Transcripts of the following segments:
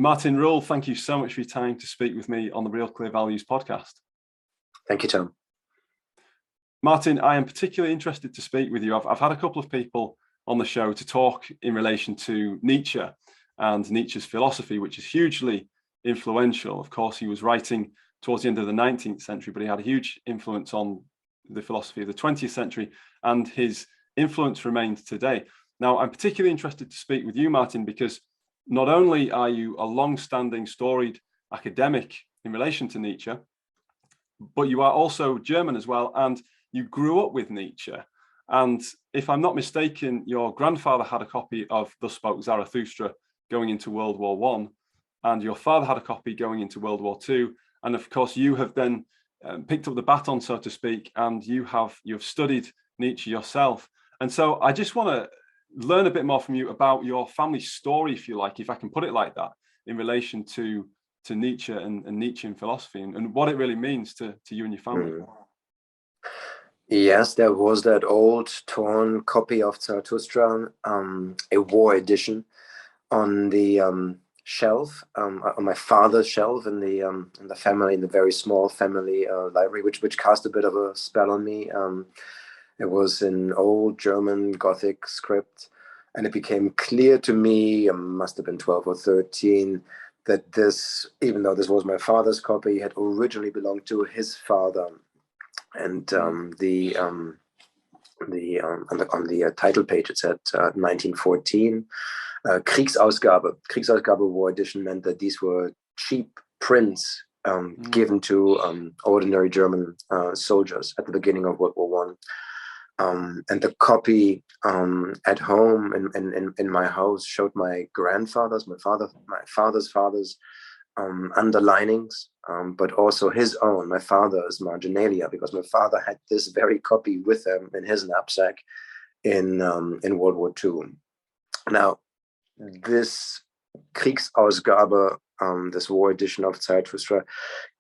Martin Ruehl, thank you so much for your time to speak with me on the Real Clear Values podcast. Thank you, Tom. Martin, I am particularly interested to speak with you. I've had a couple of people on the show to talk in relation to Nietzsche and Nietzsche's philosophy, which is hugely influential. Of course, he was writing towards the end of the 19th century, but he had a huge influence on the philosophy of the 20th century, and his influence remains today. Now, I'm particularly interested to speak with you, Martin, because not only are you a long-standing, storied academic in relation to Nietzsche, but you are also German as well, and you grew up with Nietzsche. And if I'm not mistaken, your grandfather had a copy of Thus Spoke Zarathustra going into World War I, and your father had a copy going into World War II. And of course, you have then picked up the baton, so to speak, and you've studied Nietzsche yourself. And so I just want to learn a bit more from you about your family story, if you like, if I can put it like that, in relation to Nietzsche and Nietzschean philosophy, and what it really means to you and your family. Yes, there was that old torn copy of Zarathustra, a War edition, on the shelf, on my father's shelf in the family, in the very small family library, which cast a bit of a spell on me. It was in old German Gothic script, and it became clear to me, I must have been 12 or 13, that this, even though this was my father's copy, had originally belonged to his father. And on the title page, it said 1914. Kriegsausgabe. Kriegsausgabe War Edition meant that these were cheap prints given to ordinary German soldiers at the beginning of World War I. And the copy at home in my house showed my grandfather's, my father's underlinings, but also his own, my father's marginalia, because my father had this very copy with him in his knapsack in World War II. Now, this Kriegsausgabe, this War Edition of Zarathustra,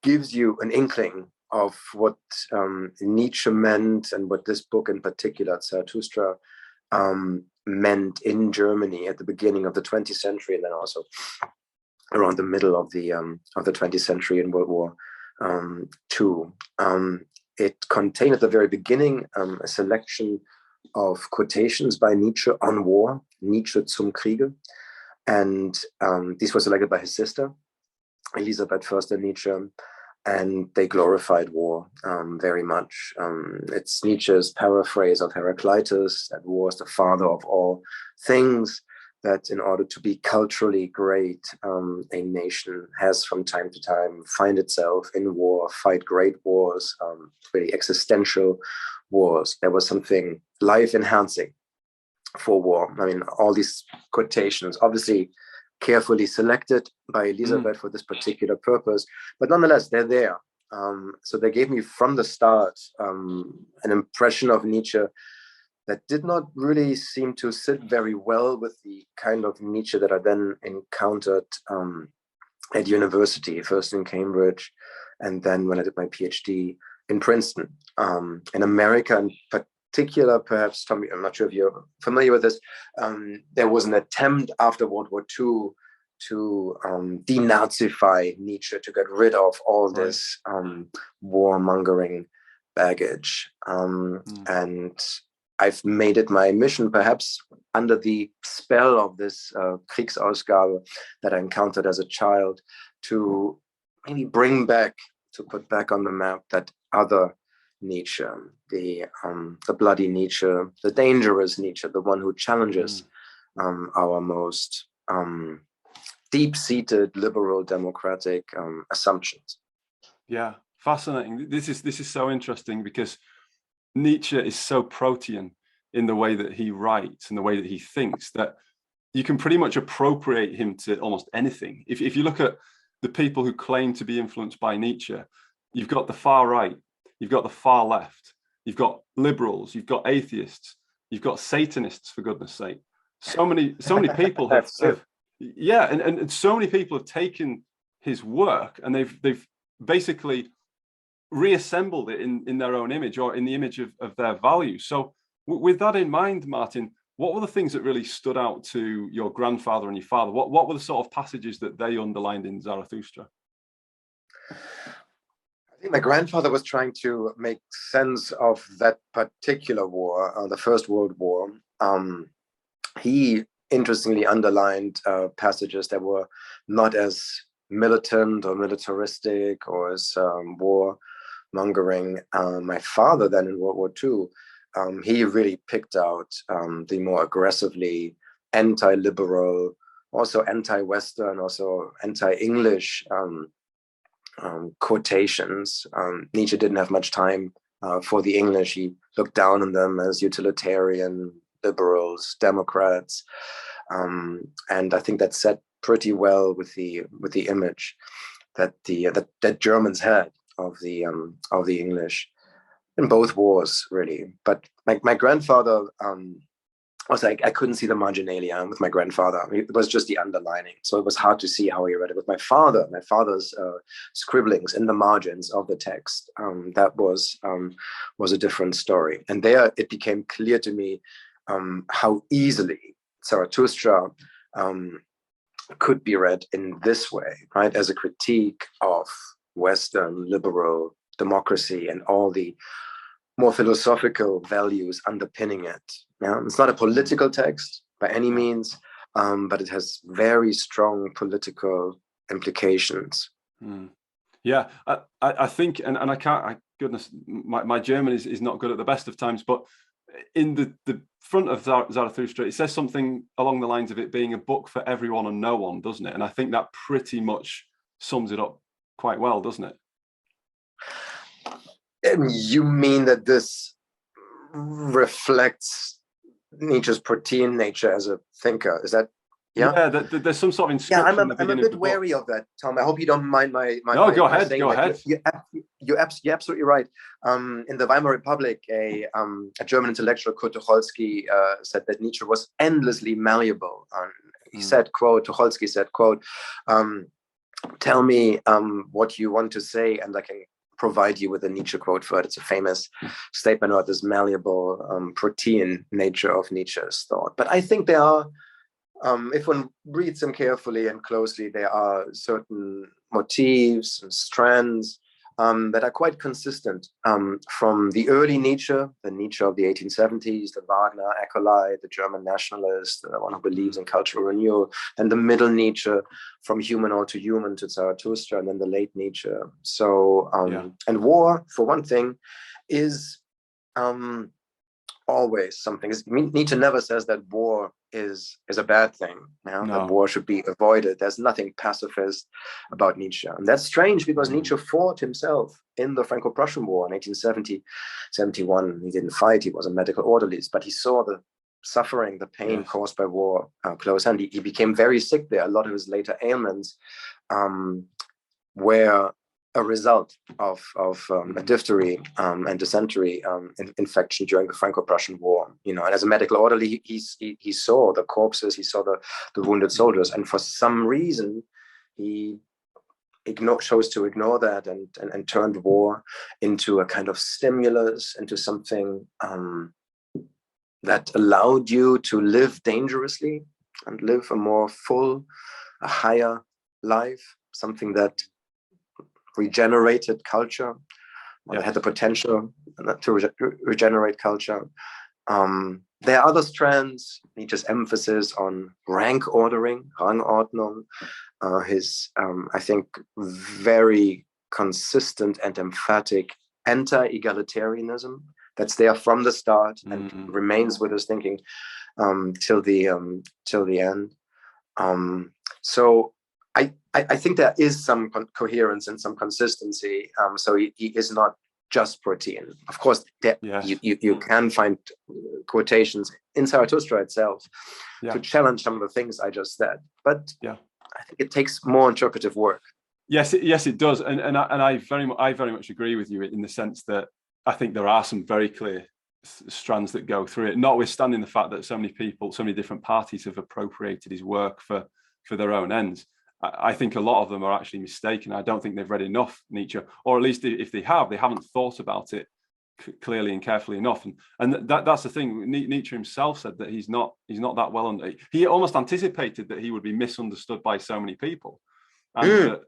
gives you an inkling of what Nietzsche meant, and what this book in particular, Zarathustra, meant in Germany at the beginning of the 20th century, and then also around the middle of the 20th century in World War II. It contained at the very beginning a selection of quotations by Nietzsche on war, Nietzsche zum Kriege, and these were selected by his sister, Elisabeth Förster-Nietzsche, and they glorified war very much. It's Nietzsche's paraphrase of Heraclitus, that war is the father of all things, that in order to be culturally great, a nation has from time to time find itself in war, fight great wars, really existential wars. There was something life-enhancing for war. I mean, all these quotations, obviously carefully selected by Elisabeth for this particular purpose, but nonetheless, they're there. So they gave me from the start an impression of Nietzsche that did not really seem to sit very well with the kind of Nietzsche that I then encountered at university, first in Cambridge, and then when I did my PhD in Princeton. In America in particular, perhaps, Tommy, I'm not sure if you're familiar with this, there was an attempt after World War II to denazify Nietzsche, to get rid of all this warmongering baggage. And I've made it my mission, perhaps under the spell of this Kriegsausgabe that I encountered as a child, to maybe put back on the map that other Nietzsche, the bloody Nietzsche, the dangerous Nietzsche, the one who challenges our most deep-seated liberal democratic assumptions. Yeah, fascinating. This is so interesting, because Nietzsche is so protean in the way that he writes and the way that he thinks, that you can pretty much appropriate him to almost anything. If you look at the people who claim to be influenced by Nietzsche, you've got the far right, you've got the far left, you've got liberals, you've got atheists, you've got Satanists, for goodness sake. So many people have and so many people have taken his work and they've basically reassembled it in their own image, or in the image of their values. So with that in mind, Martin, what were the things that really stood out to your grandfather and your father? What were the sort of passages that they underlined in Zarathustra? I think my grandfather was trying to make sense of that particular war, the First World War. He interestingly underlined passages that were not as militant or militaristic or as war mongering. My father then in World War II, he really picked out the more aggressively anti-liberal, also anti-Western, also anti-English quotations. Nietzsche didn't have much time for the English. He looked down on them as utilitarian, liberals, Democrats, and I think that set pretty well with the image that that Germans had of the English in both wars, really. But my grandfather was like, I couldn't see the marginalia with my grandfather. It was just the underlining, so it was hard to see how he read it. With my father's scribblings in the margins of the text, that was a different story. And there it became clear to me how easily Zarathustra could be read in this way, right, as a critique of Western liberal democracy and all the more philosophical values underpinning it. Yeah? It's not a political text by any means, but it has very strong political implications. Yeah, I think, and I can't, goodness, my German is not good at the best of times, but in the front of Zarathustra, it says something along the lines of it being a book for everyone and no one, doesn't it? And I think that pretty much sums it up quite well, doesn't it? You mean that this reflects Nietzsche's protean nature as a thinker? Is that, yeah? Yeah, there's some sort of inscription. Yeah, I'm a bit wary of that, Tom. I hope you don't mind my No, go ahead. You're absolutely right. In the Weimar Republic, a German intellectual, Kurt Tucholsky, said that Nietzsche was endlessly malleable. He said, quote, Tucholsky said, quote, tell me what you want to say and I can provide you with a Nietzsche quote for it. It's a famous statement about this malleable, protean nature of Nietzsche's thought. But I think there are, if one reads them carefully and closely, there are certain motifs and strands that are quite consistent from the early Nietzsche, the Nietzsche of the 1870s, the Wagner acolyte, the German nationalist, the one who believes in cultural renewal, and the middle Nietzsche from human all to human to Zarathustra, and then the late Nietzsche. So, and war, for one thing, is always something. Nietzsche never says that war is a bad thing. No. That war should be avoided. There's nothing pacifist about Nietzsche. And that's strange because Nietzsche fought himself in the Franco-Prussian War in 1870-71. He didn't fight, he was a medical orderly, but he saw the suffering, the pain caused by war close hand. He became very sick there. A lot of his later ailments were a result of a diphthery and dysentery infection during the Franco-Prussian War. And as a medical orderly, he saw the corpses, he saw the wounded soldiers, and for some reason he chose to ignore that and turned war into a kind of stimulus, into something that allowed you to live dangerously and live a more full, a higher life, something that regenerated culture, had the potential to regenerate culture. There are other strands, Nietzsche's emphasis on rank ordering, Rangordnung, his, I think, very consistent and emphatic anti-egalitarianism that's there from the start and remains with his thinking till the end. So I think there is some coherence and some consistency. So he is not just protean. Of course, you can find quotations in Zarathustra itself to challenge some of the things I just said. But I think it takes more interpretive work. Yes, it does, and I very much agree with you in the sense that I think there are some very clear strands that go through it, notwithstanding the fact that so many people, so many different parties have appropriated his work for their own ends. I think a lot of them are actually mistaken. I don't think they've read enough Nietzsche, or at least if they have, they haven't thought about it clearly and carefully enough. And that's the thing. Nietzsche himself said that he's not that well under. He almost anticipated that he would be misunderstood by so many people. And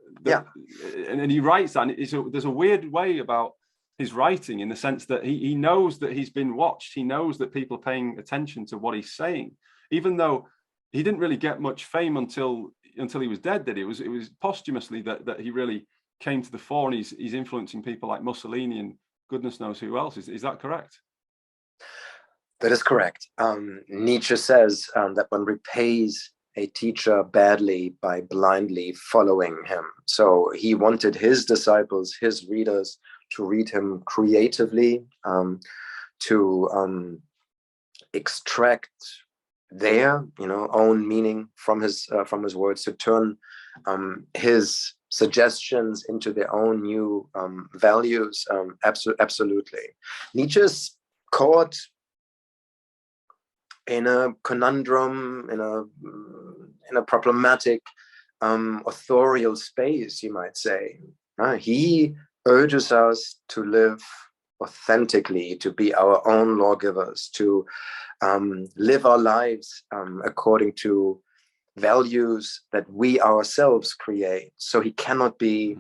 and he writes that. And there's a weird way about his writing, in the sense that he knows that he's been watched. He knows that people are paying attention to what he's saying, even though he didn't really get much fame until he was dead. That it was posthumously that he really came to the fore, and he's influencing people like Mussolini and goodness knows who else. Is that correct? That is correct. Nietzsche says that one repays a teacher badly by blindly following him. So he wanted his disciples, his readers, to read him creatively, to extract their own meaning from his words, to turn his suggestions into their own new values. Absolutely. Nietzsche's caught in a conundrum, in a problematic authorial space, you might say. He urges us to live authentically, to be our own lawgivers, to live our lives according to values that we ourselves create. So he cannot be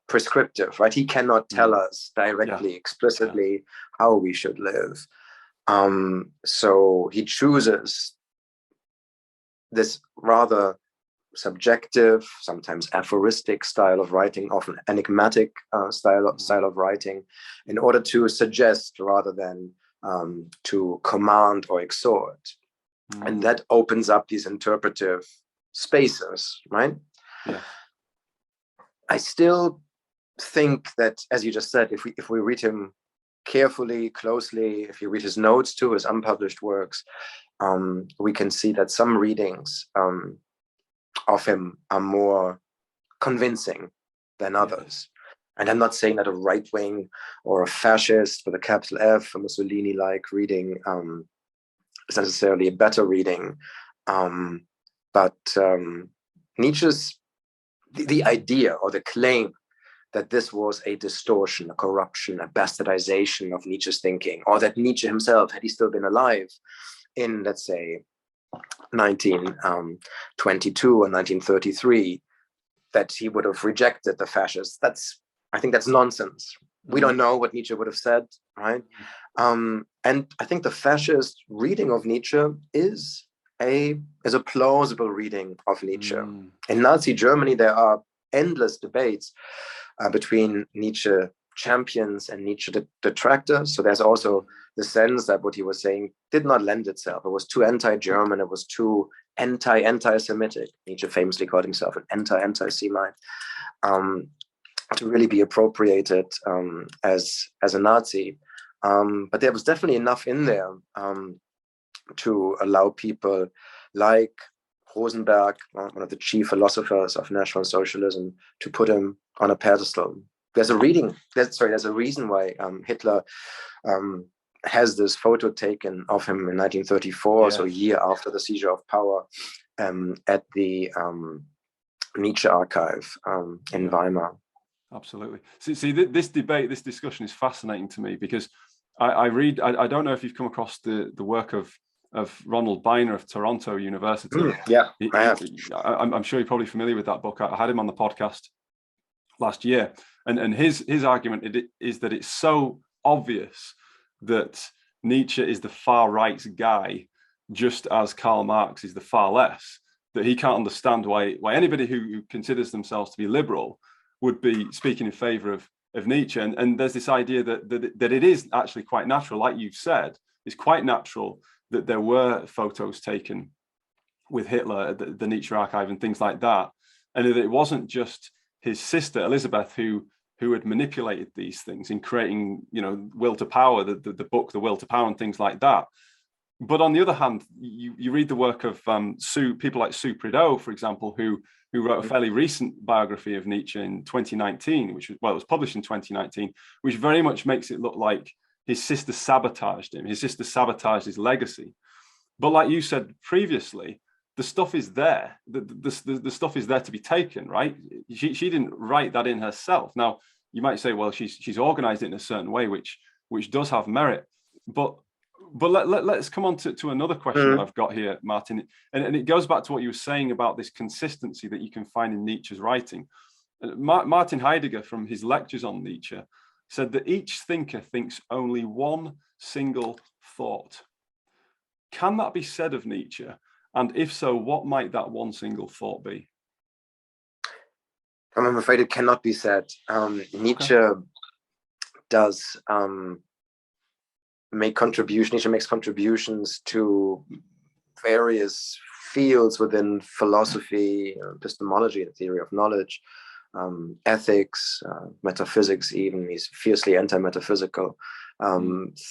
prescriptive, right? He cannot tell us directly, explicitly how we should live. So he chooses this rather subjective, sometimes aphoristic style of writing, often enigmatic style of writing, in order to suggest rather than to command or exhort. And that opens up these interpretive spaces, right? Yeah. I still think that, as you just said, if we read him carefully, closely, if you read his notes to his unpublished works, we can see that some readings of him are more convincing than others. And I'm not saying that a right-wing or a fascist with a capital F, a Mussolini-like reading is necessarily a better reading. But Nietzsche's, the idea or the claim that this was a distortion, a corruption, a bastardization of Nietzsche's thinking, or that Nietzsche himself, had he still been alive in, let's say, 1922 or 1933, that he would have rejected the fascists. I think that's nonsense. We don't know what Nietzsche would have said, right? And I think the fascist reading of Nietzsche is a plausible reading of Nietzsche. In Nazi Germany, there are endless debates between Nietzsche champions and Nietzsche detractors. So there's also the sense that what he was saying did not lend itself. It was too anti-German. It was too anti-Semitic. Nietzsche famously called himself an anti-Semite, to really be appropriated as a Nazi. But there was definitely enough in there to allow people like Rosenberg, one of the chief philosophers of National Socialism, to put him on a pedestal. There's a reason why Hitler has this photo taken of him in 1934, so a year after the seizure of power, at the Nietzsche archive in Weimar. Absolutely. See, this debate, this discussion is fascinating to me, because I don't know if you've come across the work of Ronald Beiner of Toronto University. I have. I'm sure you're probably familiar with that book. I had him on the podcast last year, and his argument is that it's so obvious that Nietzsche is the far right guy, just as Karl Marx is the far less, that he can't understand why anybody who considers themselves to be liberal would be speaking in favor of Nietzsche. And there's this idea that it is actually quite natural, like you've said, it's quite natural that there were photos taken with Hitler at the Nietzsche archive and things like that, and that it wasn't just his sister Elizabeth who had manipulated these things in creating, Will to Power, the book, The Will to Power, and things like that. But on the other hand, you read the work of people like Sue Prideaux, for example, who wrote a fairly recent biography of Nietzsche in 2019, it was published in 2019, which very much makes it look like his sister sabotaged him. His sister sabotaged his legacy. But like you said previously, the stuff is there. The stuff is there to be taken, right? She didn't write that in herself. Now, you might say, well, she's organized it in a certain way, which which does have merit. But let's come on to another question that I've got here, Martin, and it goes back to what you were saying about this consistency that you can find in Nietzsche's writing. Martin Heidegger, from his lectures on Nietzsche, said that each thinker thinks only one single thought. Can that be said of Nietzsche? And if so, what might that one single thought be? I'm afraid it cannot be said. Nietzsche does Nietzsche makes contributions to various fields within philosophy, epistemology, the theory of knowledge, ethics, metaphysics even. He's fiercely anti-metaphysical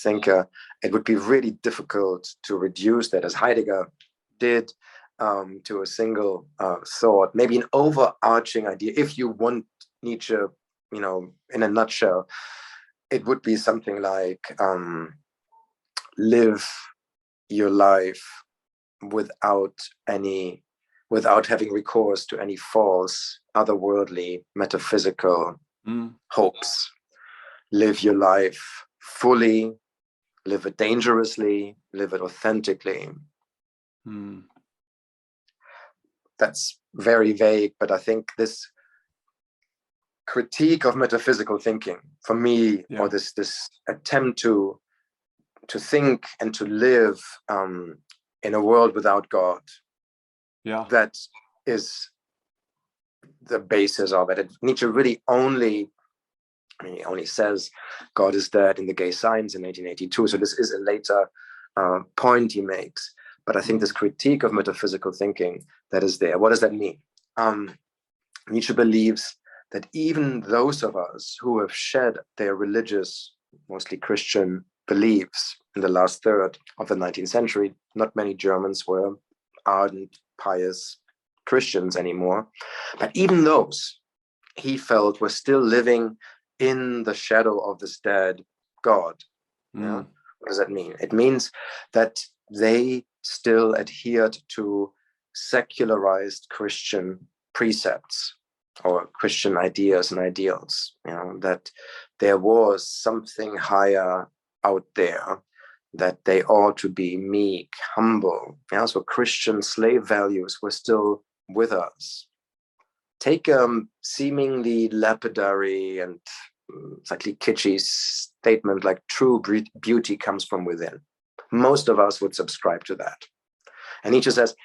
thinker. It would be really difficult to reduce that, as Heidegger did, to a single thought, maybe an overarching idea. If you want Nietzsche, in a nutshell, it would be something like live your life without having recourse to any false, otherworldly, metaphysical hopes. Live your life fully, live it dangerously, live it authentically. That's very vague, but I think this critique of metaphysical thinking, for me, or this attempt to think and to live in a world without God, that is the basis of it. Nietzsche really only says God is dead in the Gay Science in 1882. So this is a later point he makes. But I think this critique of metaphysical thinking that is there. What does that mean? Nietzsche believes that even those of us who have shed their religious, mostly Christian beliefs in the last third of the 19th century, not many Germans were ardent, pious Christians anymore. But even those, he felt, were still living in the shadow of this dead God. What does that mean? It means that they still adhered to secularized Christian precepts or Christian ideas and ideals, that there was something higher out there, that they ought to be meek, humble. So Christian slave values were still with us. Take a seemingly lapidary and slightly kitschy statement like true beauty comes from within. Most of us would subscribe to that. And Nietzsche says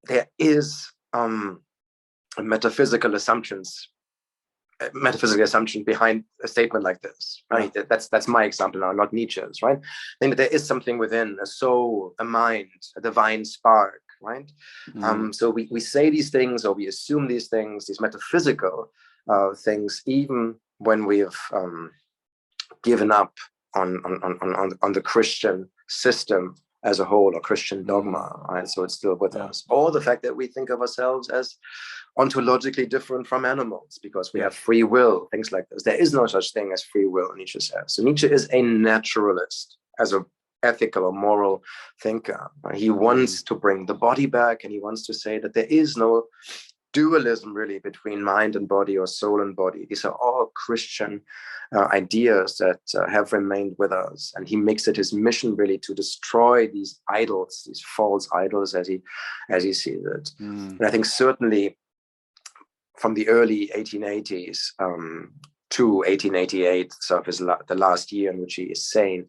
there is a metaphysical assumption behind a statement like this, right? That's my example now, not Nietzsche's, right? I think that there is something within, a soul, a mind, a divine spark, right? So we say these things, or we assume these things, these metaphysical things, even when we've given up on the Christian system as a whole, or Christian dogma, right? So it's still with us. Or the fact that we think of ourselves as ontologically different from animals because we have free will, things like this. There is no such thing as free will, Nietzsche says. So Nietzsche is a naturalist as an ethical or moral thinker. He wants to bring the body back, and he wants to say that there is no dualism really between mind and body or soul and body. These are all Christian ideas that have remained with us, and he makes it his mission really to destroy these idols, these false idols, as he sees it. And I think certainly from the early 1880s to 1888, so the last year in which he is sane,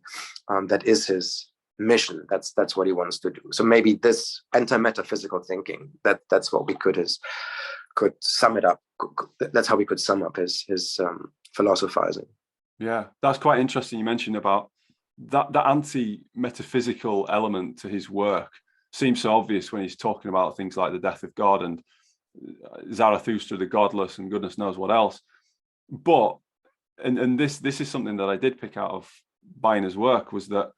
that is his mission. That's what he wants to do. So maybe this anti-metaphysical thinking, that's what we could sum it up. That's how we could sum up his philosophizing. Yeah, that's quite interesting. You mentioned about that anti-metaphysical element to his work seems so obvious when he's talking about things like the death of God and Zarathustra, the godless, and goodness knows what else. But and this is something that I did pick out of Beiner's work, was that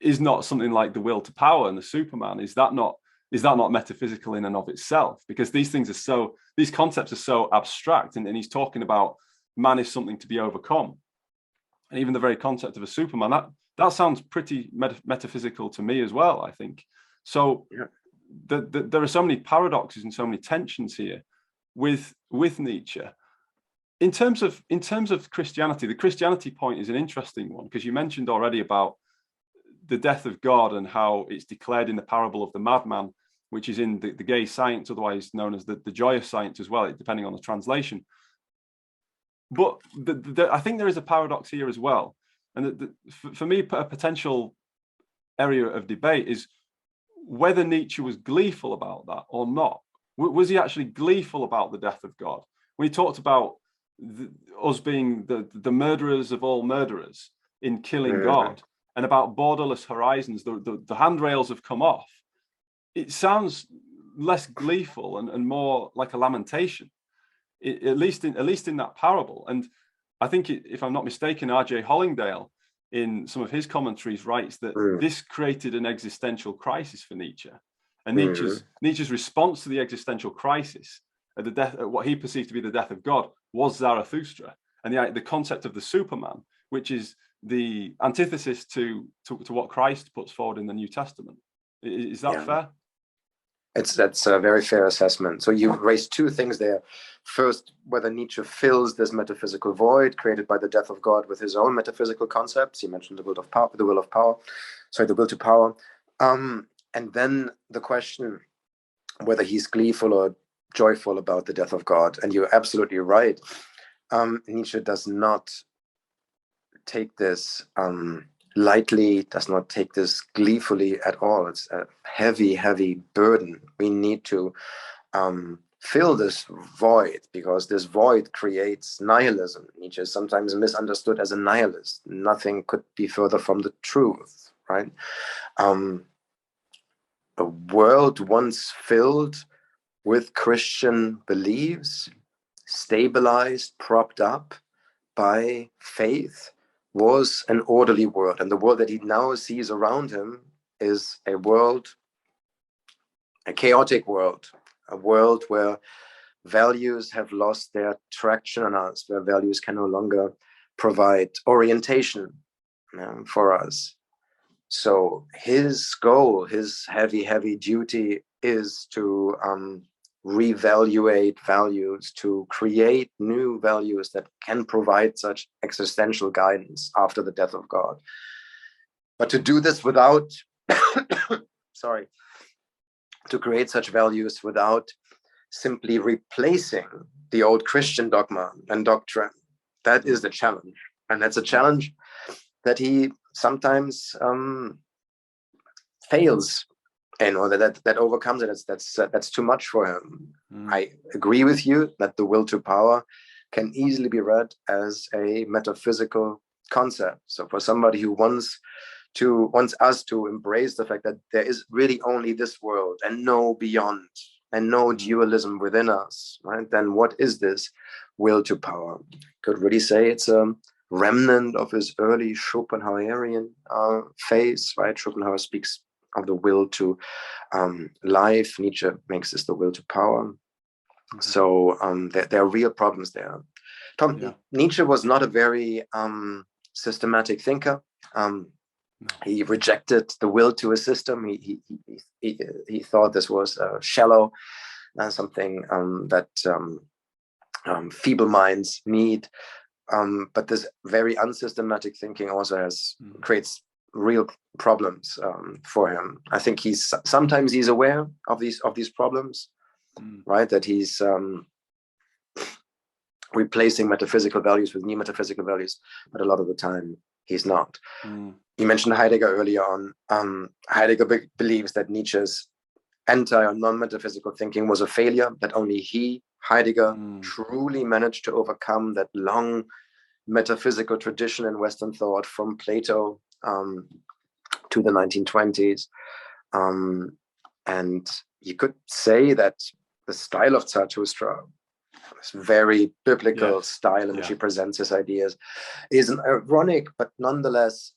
is not something like the will to power and the Superman, is that not metaphysical in and of itself? Because these concepts are so abstract, and he's talking about man is something to be overcome. And even the very concept of a Superman, that sounds pretty metaphysical to me as well, I think. So there are so many paradoxes and so many tensions here with Nietzsche. in terms of Christianity, the Christianity point is an interesting one, because you mentioned already about the death of God and how it's declared in the parable of the madman, which is in the gay science, otherwise known as the joyous science as well, depending on the translation. But I think there is a paradox here as well. And for me, a potential area of debate is whether Nietzsche was gleeful about that or not. Was he actually gleeful about the death of God? When he talked about us being the murderers of all murderers in killing God, and about borderless horizons, the handrails have come off. It sounds less gleeful and more like a lamentation, at least in that parable. And I think, if I'm not mistaken, R.J. Hollingdale, in some of his commentaries, writes that this created an existential crisis for Nietzsche. And Nietzsche's response to the existential crisis at the death, at what he perceived to be the death of God, was Zarathustra, and the concept of the Superman, which is the antithesis to what Christ puts forward in the New Testament. Is that fair? That's a very fair assessment. So you raised two things there. First, whether Nietzsche fills this metaphysical void created by the death of God with his own metaphysical concepts. He mentioned the will to power. And then the question whether he's gleeful or joyful about the death of God. And you're absolutely right. Nietzsche does not take this lightly, does not take this gleefully at all. It's a heavy, heavy burden. We need to fill this void, because this void creates nihilism. Nietzsche is sometimes misunderstood as a nihilist. Nothing could be further from the truth, right? A world once filled with Christian beliefs, stabilized, propped up by faith, was an orderly world. And the world that he now sees around him is a chaotic world, a world where values have lost their traction on us, where values can no longer provide orientation for us. So his goal, his heavy, heavy duty is to reevaluate values, to create new values that can provide such existential guidance after the death of God. But to do this without, to create such values without simply replacing the old Christian dogma and doctrine, that is the challenge. And that's a challenge that he sometimes fails, or that overcomes it. That's too much for him. I agree with you that the will to power can easily be read as a metaphysical concept. So for somebody who wants us to embrace the fact that there is really only this world and no beyond, and no dualism within us, right? Then what is this will to power? Could really say it's a remnant of his early Schopenhauerian phase, right? Schopenhauer speaks of the will to life. Nietzsche makes this the will to power. So there are real problems there. Nietzsche was not a very systematic thinker. He rejected the will to a system. He thought this was shallow, something that feeble minds need. But this very unsystematic thinking also creates real problems for him. I think sometimes he's aware of these problems, right? That he's replacing metaphysical values with new metaphysical values, but a lot of the time he's not. You mentioned Heidegger earlier on. Heidegger believes that Nietzsche's anti- or non-metaphysical thinking was a failure, that only Heidegger, truly managed to overcome that long metaphysical tradition in Western thought from Plato to the 1920s. And you could say that the style of Zarathustra, this very biblical style in which he presents his ideas, is an ironic but nonetheless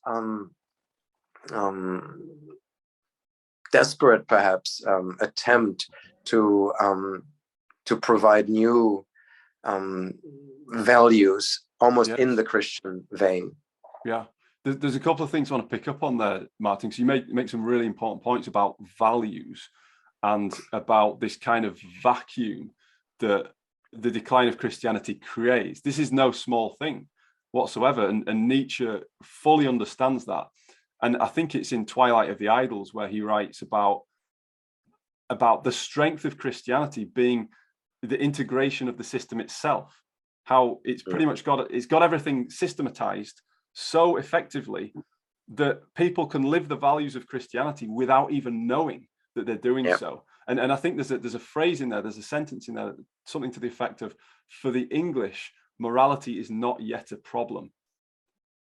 desperate, perhaps, attempt to provide new values almost in the Christian vein. Yeah, there's a couple of things I want to pick up on there, Martin, because you make some really important points about values and about this kind of vacuum that the decline of Christianity creates. This is no small thing whatsoever, and Nietzsche fully understands that. And I think it's in Twilight of the Idols where he writes about the strength of Christianity being the integration of the system itself, how it's pretty much got everything systematized so effectively that people can live the values of Christianity without even knowing that they're doing so. And I think there's a phrase in there, there's a sentence in there, something to the effect of, for the English, morality is not yet a problem.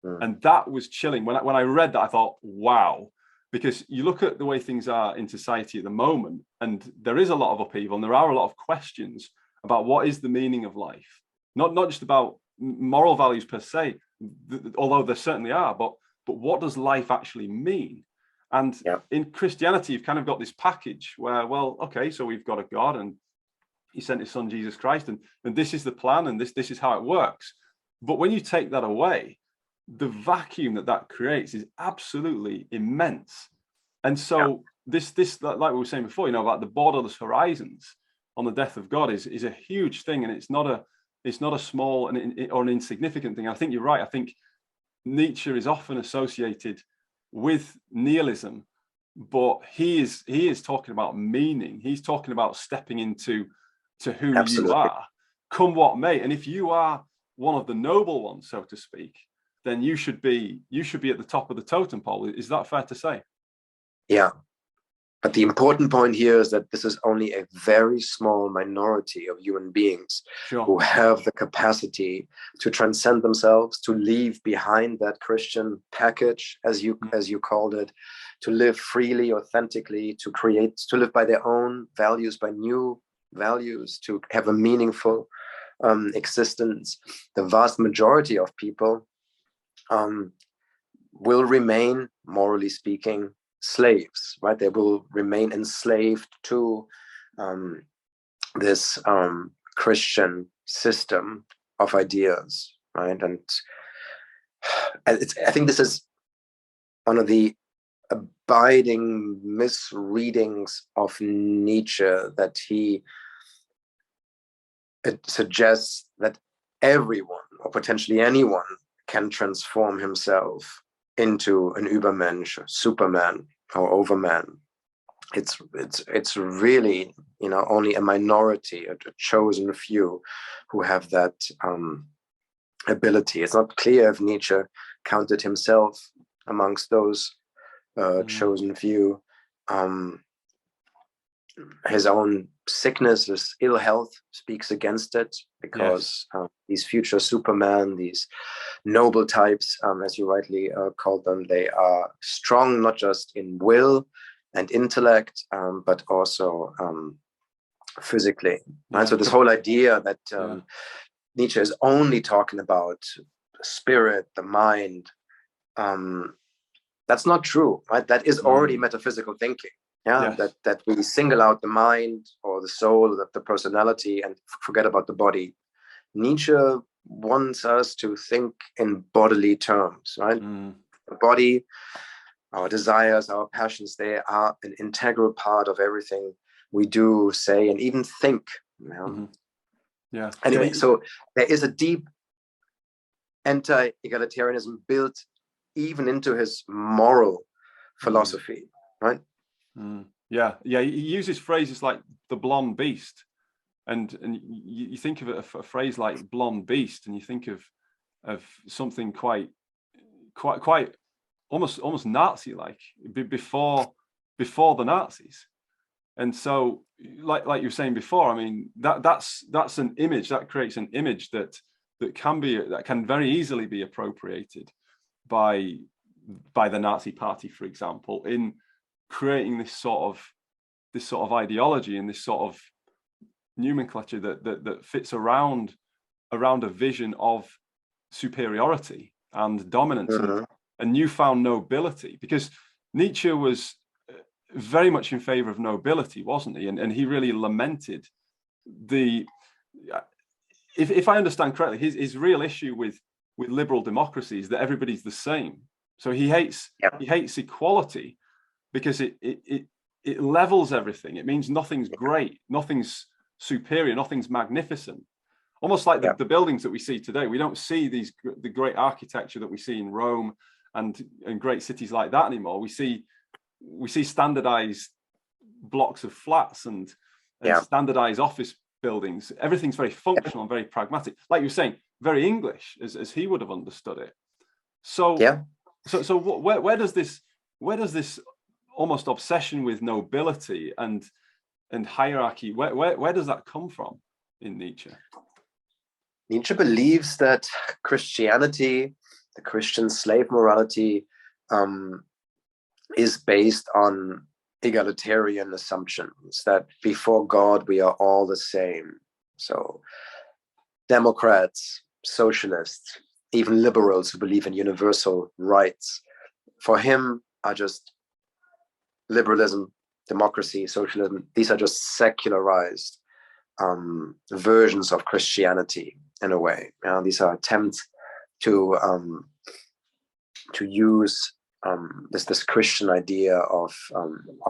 And that was chilling. When I read that, I thought, wow, because you look at the way things are in society at the moment, and there is a lot of upheaval, and there are a lot of questions about what is the meaning of life. Not just about moral values per se, although there certainly are, but what does life actually mean? And in Christianity, you've kind of got this package where, well, okay, so we've got a God, and he sent his son, Jesus Christ, and this is the plan, and this is how it works. But when you take that away, the vacuum that creates is absolutely immense. And so this like we were saying before, about the borderless horizons on the death of God is a huge thing, and it's not a small or an insignificant thing. I think you're right. I think Nietzsche is often associated with nihilism, but he is talking about meaning. He's talking about stepping into who you are, come what may. And if you are one of the noble ones, so to speak, then you should be at the top of the totem pole. Is that fair to say? Yeah. But the important point here is that this is only a very small minority of human beings who have the capacity to transcend themselves, to leave behind that Christian package, as you called it, to live freely, authentically, to live by their own values, by new values, to have a meaningful existence. The vast majority of people will remain, morally speaking, slaves, right? They will remain enslaved to this Christian system of ideas, right? And I think this is one of the abiding misreadings of Nietzsche, that it suggests that everyone, or potentially anyone, can transform himself into an Übermensch, Superman, or Overman. It's really, only a minority, a chosen few, who have that ability. It's not clear if Nietzsche counted himself amongst those chosen few. His own sickness, his ill health, speaks against it, because these future Superman, these noble types, as you rightly called them, they are strong not just in will and intellect, but also physically. Right? So this whole idea that Nietzsche is only talking about the spirit, the mind, that's not true. Right? That is already metaphysical thinking. That we single out the mind or the soul, the personality, and forget about the body. Nietzsche wants us to think in bodily terms, right? The body, our desires, our passions, they are an integral part of everything we do, say, and even think. Anyway, so there is a deep anti-egalitarianism built even into his moral philosophy, right? He uses phrases like the blonde beast, and you think of a phrase like blonde beast, and you think of something quite almost Nazi-like before the Nazis. And so, like you were saying before, I mean, that's an image that creates an image that can very easily be appropriated by the Nazi Party, for example, in creating this sort of ideology and this sort of nomenclature that fits around a vision of superiority and dominance and newfound nobility, because Nietzsche was very much in favor of nobility, wasn't he? And he really lamented if I understand correctly, his real issue with liberal democracy is that everybody's the same. So he hates equality, because it levels everything. It means nothing's great, nothing's superior, nothing's magnificent. Almost like the buildings that we see today. We don't see the great architecture that we see in Rome and great cities like that anymore. We see standardized blocks of flats and standardized office buildings. Everything's very functional and very pragmatic. Like you were saying, very English as he would have understood it. So where does this almost obsession with nobility and hierarchy, where does that come from in Nietzsche? Nietzsche believes that Christianity, the Christian slave morality, is based on egalitarian assumptions, that before God we are all the same. So Democrats, socialists, even liberals who believe in universal rights, for him are just liberalism, democracy, socialism. These are just secularized versions of Christianity in a way. These are attempts to use this Christian idea of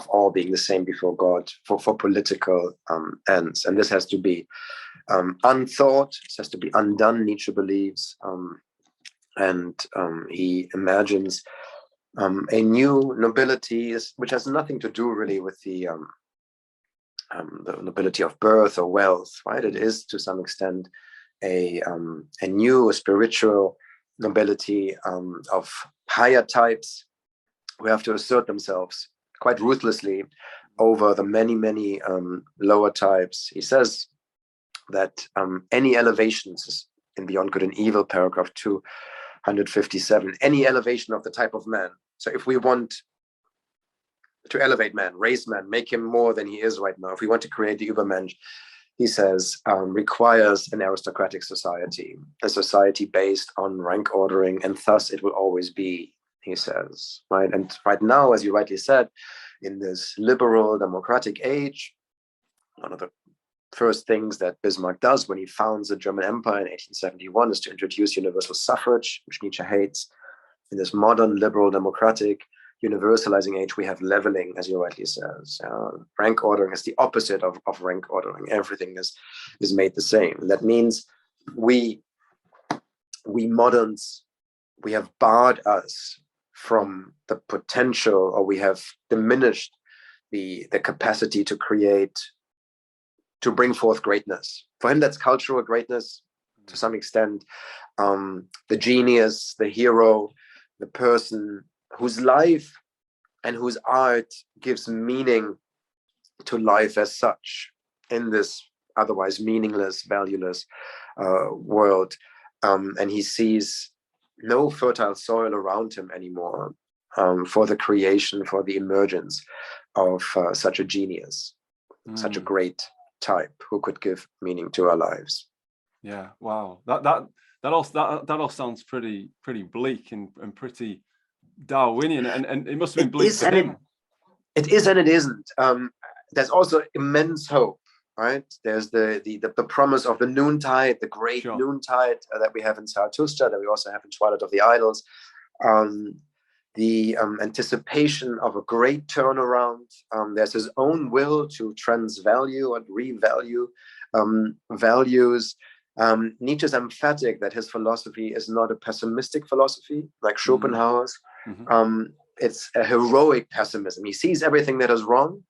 all being the same before God for political ends, and this has to be unthought. This has to be undone. Nietzsche believes, and he imagines a new nobility, which has nothing to do really with the nobility of birth or wealth, right? It is to some extent a new spiritual nobility of higher types who have to assert themselves quite ruthlessly over the many lower types. He says that any elevations in Beyond Good and Evil, paragraph 257, any elevation of the type of man. So if we want to elevate man, raise man, make him more than he is right now, if we want to create the Übermensch, he says, requires an aristocratic society, a society based on rank ordering, and thus it will always be, he says, right? And right now, as you rightly said, in this liberal democratic age, one of the first things that Bismarck does when he founds the German Empire in 1871 is to introduce universal suffrage, which Nietzsche hates. In this modern liberal democratic universalizing age, we have leveling, as you rightly says. Rank ordering is the opposite of rank ordering. Everything is made the same. And that means we moderns, we have barred us from the potential, or we have diminished the capacity to create, to bring forth greatness. For him, that's cultural greatness to some extent. The genius, the hero, the person whose life and whose art gives meaning to life as such in this otherwise meaningless, valueless world. And he sees no fertile soil around him anymore for the creation, for the emergence of such a genius, such a great type who could give meaning to our lives. Yeah, wow. That all sounds pretty bleak and pretty Darwinian, and it must have been bleak for him. It is and it isn't. There's also immense hope, right? There's the promise of the noontide, the great noontide that we have in Zarathustra, that we also have in Twilight of the Idols. The anticipation of a great turnaround. There's his own will to transvalue and revalue values. Nietzsche's emphatic that his philosophy is not a pessimistic philosophy like Schopenhauer's. It's a heroic pessimism. He sees everything that is wrong,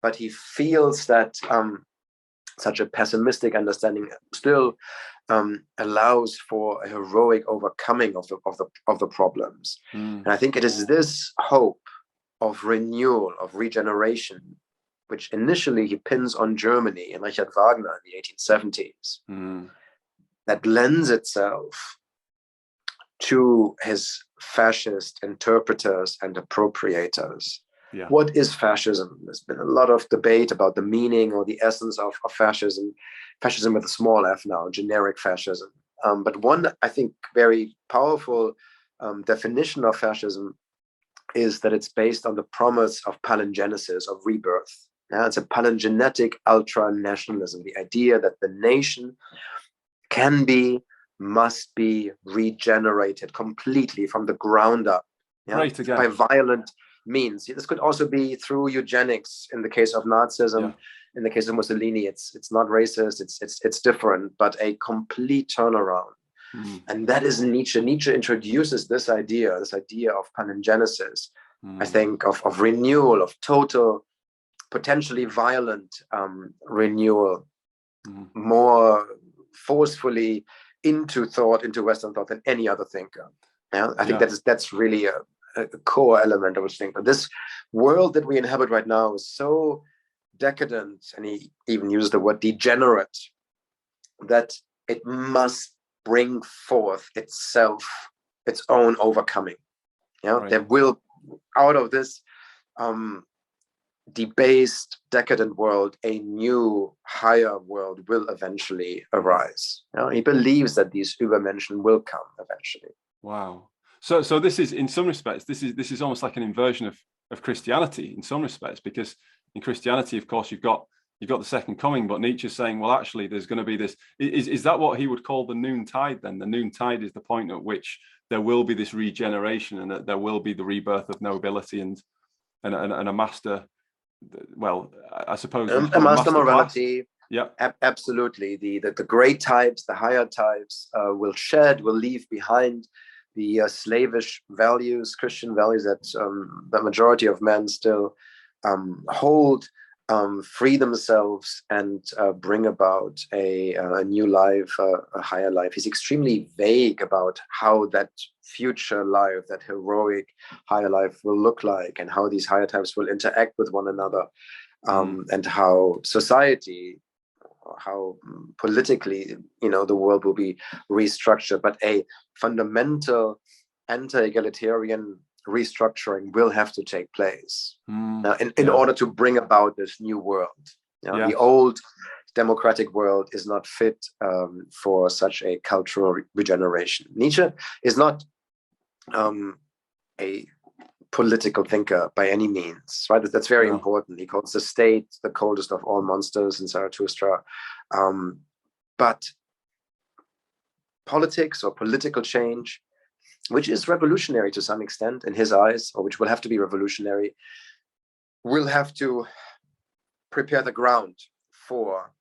but he feels that such a pessimistic understanding still allows for a heroic overcoming of the problems. And I think it is this hope of renewal, of regeneration, which initially he pins on Germany and Richard Wagner in the 1870s, that lends itself to his fascist interpreters and appropriators. Yeah. What is fascism? There's been a lot of debate about the meaning or the essence of fascism, fascism with a small f now, generic fascism. But one, I think, very powerful definition of fascism is that it's based on the promise of palingenesis, of rebirth. It's a palingenetic ultra-nationalism, the idea that the nation can be, must be regenerated completely from the ground up, by violent means. This could also be through eugenics in the case of Nazism, In the case of Mussolini, it's not racist, it's different, but a complete turnaround. And that is Nietzsche. Nietzsche introduces this idea of palingenesis, I think, of renewal, of total, potentially violent renewal, more forcefully into Western thought than any other thinker. Yeah, I think that's really a core element, I would think. But this world that we inhabit right now is so decadent, and he even uses the word degenerate, that it must bring forth itself, its own overcoming. There will, out of this debased, decadent world, a new, higher world will eventually arise. He believes that these Übermenschen will come eventually. Wow. So this is, in some respects, this is almost like an inversion of Christianity in some respects, because in Christianity, of course, you've got the second coming, but Nietzsche's saying, well, actually, there's going to be this. Is that what he would call the noontide then? The noontide is the point at which there will be this regeneration, and that there will be the rebirth of nobility and a master. Well, I suppose a master morality. Yeah, absolutely. The great types, the higher types, will leave behind the slavish values, Christian values that the majority of men still hold, free themselves, and bring about a new life, a higher life. He's extremely vague about how that future life, that heroic higher life will look like, and how these higher types will interact with one another, and how society, how politically, the world will be restructured. But a fundamental anti-egalitarian restructuring will have to take place in order to bring about this new world. The old democratic world is not fit for such a cultural regeneration. Nietzsche is not a political thinker by any means, right? That's very important. He calls the state the coldest of all monsters in Zarathustra. But politics or political change, which is revolutionary to some extent in his eyes, or which will have to be revolutionary, will have to prepare the ground for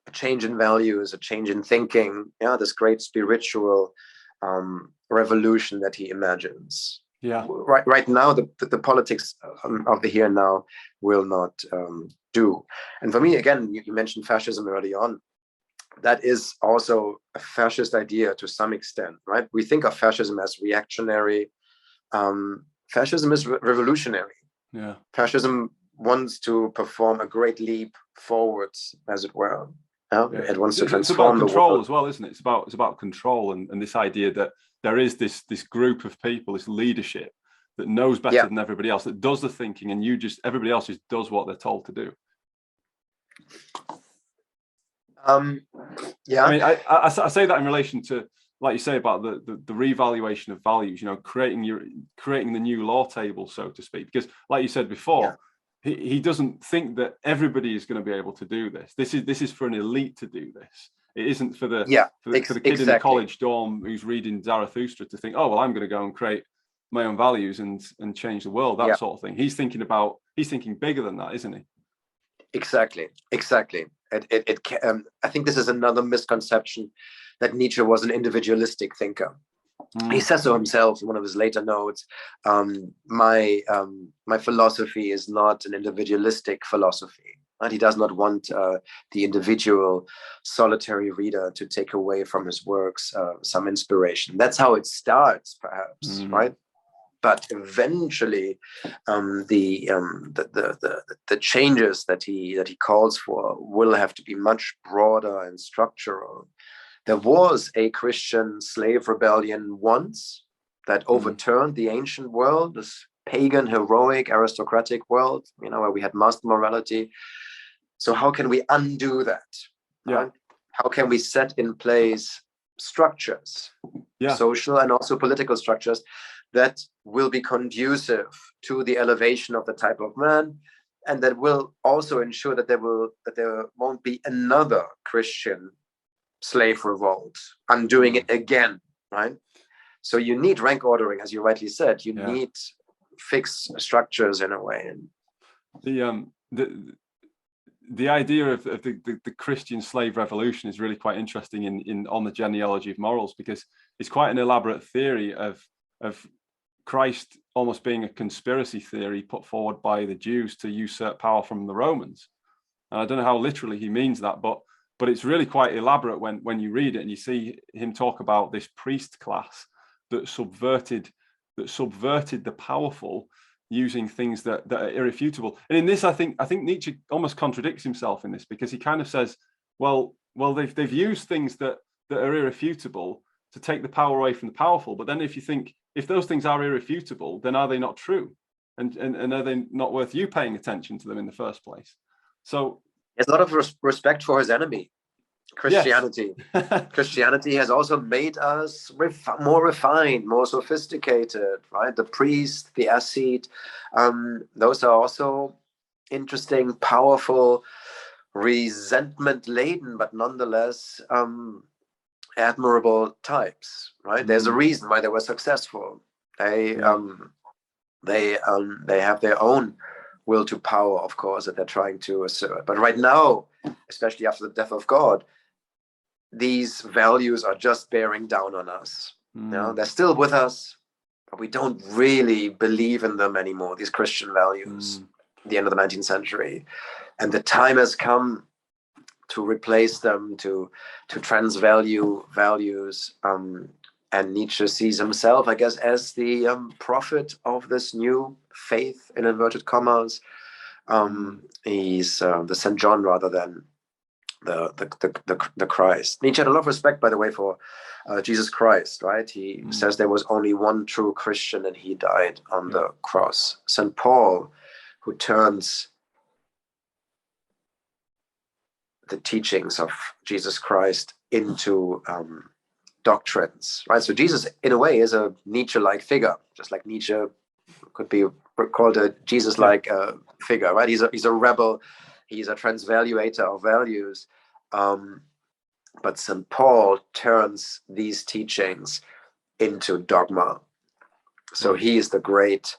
a change in values, a change in thinking, this great spiritual revolution that he imagines. Right now, the politics of the here and now will not do. And for me, again, you mentioned fascism early on. That is also a fascist idea to some extent, right? We think of fascism as reactionary. Fascism is revolutionary. Fascism wants to perform a great leap forwards, as it were. It wants to transform the world. It's about control as well, isn't it? It's about control and this idea that there is this group of people, this leadership that knows better than everybody else, that does the thinking, and everybody else just does what they're told to do. I mean, I say that in relation to, like you say, about the revaluation of values, creating the new law table, so to speak, because like you said before, he doesn't think that everybody is going to be able to do this. This is for an elite to do this. It isn't for the kid in the college dorm who's reading Zarathustra to think, oh, well, I'm going to go and create my own values and change the world, that sort of thing. He's thinking bigger than that, isn't he? Exactly. I think this is another misconception, that Nietzsche was an individualistic thinker. He says so himself in one of his later notes. My philosophy is not an individualistic philosophy. And he does not want the individual solitary reader to take away from his works some inspiration. That's how it starts, perhaps, right? But eventually, the changes that he calls for will have to be much broader and structural. There was a Christian slave rebellion once that overturned the ancient world, this pagan, heroic, aristocratic world, where we had master morality. So how can we undo that? Right? How can we set in place structures, social and also political structures, that will be conducive to the elevation of the type of man, and that will also ensure that there won't be another Christian slave revolt, undoing it again, right? So you need rank ordering, as you rightly said. You need fixed structures in a way. And the idea of the Christian slave revolution is really quite interesting on the genealogy of morals, because it's quite an elaborate theory of Christ almost being a conspiracy theory put forward by the Jews to usurp power from the Romans. And I don't know how literally he means that, but it's really quite elaborate when you read it and you see him talk about this priest class that subverted the powerful, using things that are irrefutable. And in this, I think Nietzsche almost contradicts himself in this, because he kind of says, well, they've used things that are irrefutable to take the power away from the powerful. But then if you think, if those things are irrefutable, then are they not true? And are they not worth you paying attention to them in the first place? So there's a lot of respect for his enemy, Christianity. Yes. Christianity has also made us more refined, more sophisticated, right? The priest, the ascete, those are also interesting, powerful, resentment-laden, but nonetheless admirable types, right? There's a reason why they were successful. They have their own will to power, of course, that they're trying to assert. But right now, especially after the death of God, these values are just bearing down on us. You know, they're still with us, but we don't really believe in them anymore, these Christian values, at the end of the 19th century. And the time has come to replace them, to transvalue values. And Nietzsche sees himself, I guess, as the prophet of this new faith, in inverted commas. He's the St. John rather than the Christ. Nietzsche had a lot of respect, by the way, for Jesus Christ, right? He says there was only one true Christian and he died on the cross. St. Paul, who turns the teachings of Jesus Christ into doctrines, right? So Jesus, in a way, is a Nietzsche-like figure, just like Nietzsche could be called a Jesus-like figure, right? He's a rebel, he's a transvaluator of values, but St. Paul turns these teachings into dogma. So he is the great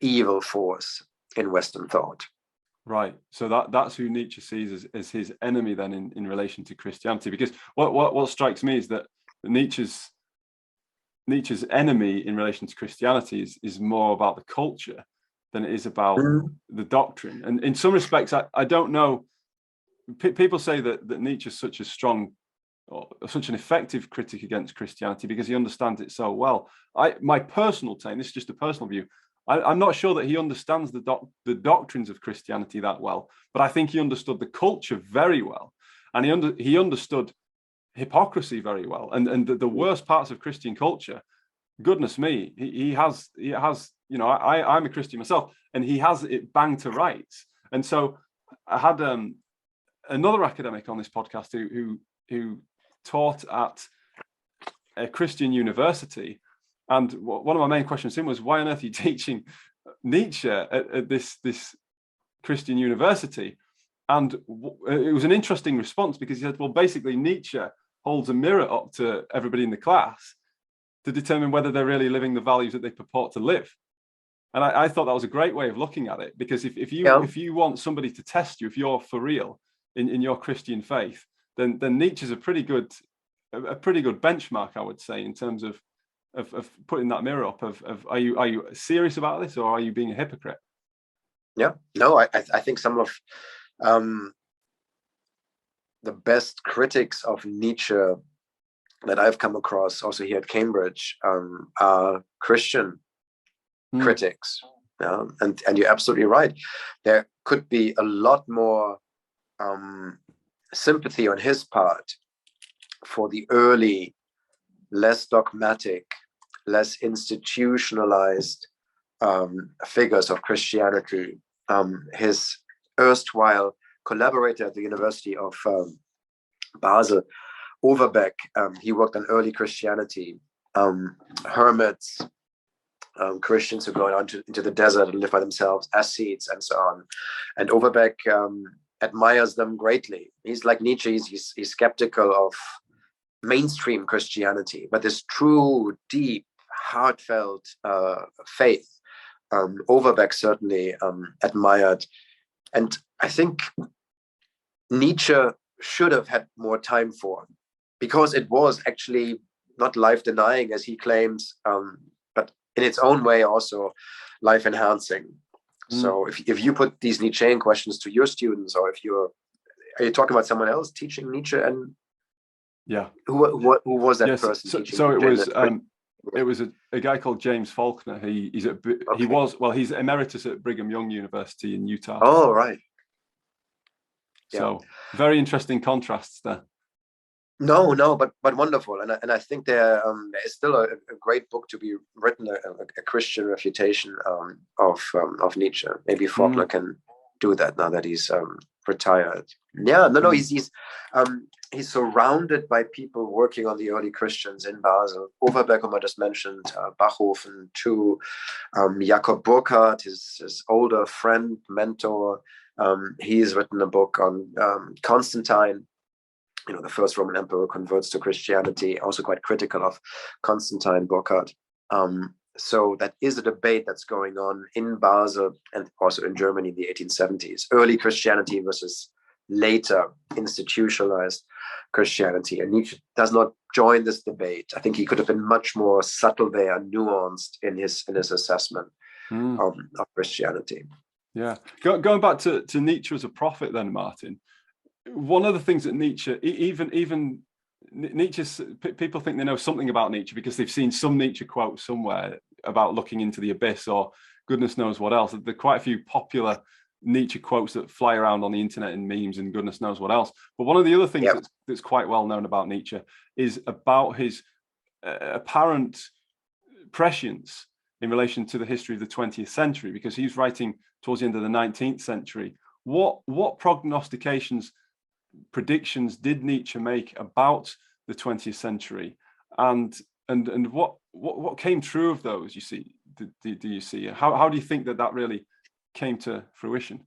evil force in Western thought. Right. So that's who Nietzsche sees as his enemy then in relation to Christianity. Because what strikes me is that Nietzsche's enemy in relation to Christianity is more about the culture than it is about the doctrine. And in some respects, I don't know. People say that Nietzsche is such a strong or such an effective critic against Christianity because he understands it so well. My personal take, this is just a personal view, I'm not sure that he understands the doctrines of Christianity that well, but I think he understood the culture very well, and he understood hypocrisy very well, and the worst parts of Christian culture. Goodness me, he has you know, I'm a Christian myself, and he has it bang to rights. And so I had another academic on this podcast who taught at a Christian university. And one of my main questions to him was, why on earth are you teaching Nietzsche at this Christian university? And it was an interesting response, because he said, well, basically Nietzsche holds a mirror up to everybody in the class to determine whether they're really living the values that they purport to live. And I thought that was a great way of looking at it, because if you want somebody to test you, if you're for real in your Christian faith, then Nietzsche's a pretty good benchmark, I would say, in terms of putting that mirror up of are you serious about this, or are you being a hypocrite? Yeah, no, I think some of the best critics of Nietzsche that I've come across, also here at Cambridge, are Christian critics. Yeah, and you're absolutely right. There could be a lot more sympathy on his part for the early, less dogmatic, less institutionalized figures of Christianity. His erstwhile collaborator at the University of Basel, Overbeck, he worked on early Christianity, hermits, Christians who go out into the desert and live by themselves, ascets, and so on. And Overbeck admires them greatly. He's like Nietzsche, he's skeptical of mainstream Christianity, but this true, deep, heartfelt faith Overbeck certainly admired. And I think Nietzsche should have had more time for, because it was actually not life-denying, as he claims, but in its own way also life-enhancing. So if you put these Nietzschean questions to your students, or if are you talking about someone else teaching Nietzsche? And who was that person teaching? So it was a guy called James Faulkner. He's emeritus at Brigham Young University in Utah. Oh, right. So very interesting contrasts there. No, but wonderful, and I think there is still a great book to be written, a Christian refutation of Nietzsche. Maybe Faulkner can do that now that he's retired. He's surrounded by people working on the early Christians in Basel. Overbeck, whom I just mentioned, Bachhofen too, Jakob Burckhardt, his older friend, mentor. He's written a book on Constantine. The first Roman emperor converts to Christianity, also quite critical of Constantine, Burckhardt. So that is a debate that's going on in Basel and also in Germany in the 1870s. Early Christianity versus later institutionalized Christianity. And Nietzsche does not join this debate. I think he could have been much more subtle there and nuanced in his assessment of Christianity. Yeah. Going back to Nietzsche as a prophet then, Martin, one of the things that Nietzsche, even Nietzsche's, people think they know something about Nietzsche because they've seen some Nietzsche quote somewhere about looking into the abyss or goodness knows what else. There are quite a few popular Nietzsche quotes that fly around on the internet in memes and goodness knows what else. But one of the other things that's quite well known about Nietzsche is about his apparent prescience in relation to the history of the 20th century, because he's writing towards the end of the 19th century. What prognostications, predictions did Nietzsche make about the 20th century, and what came true of those? You see, do you see? How do you think that really came to fruition?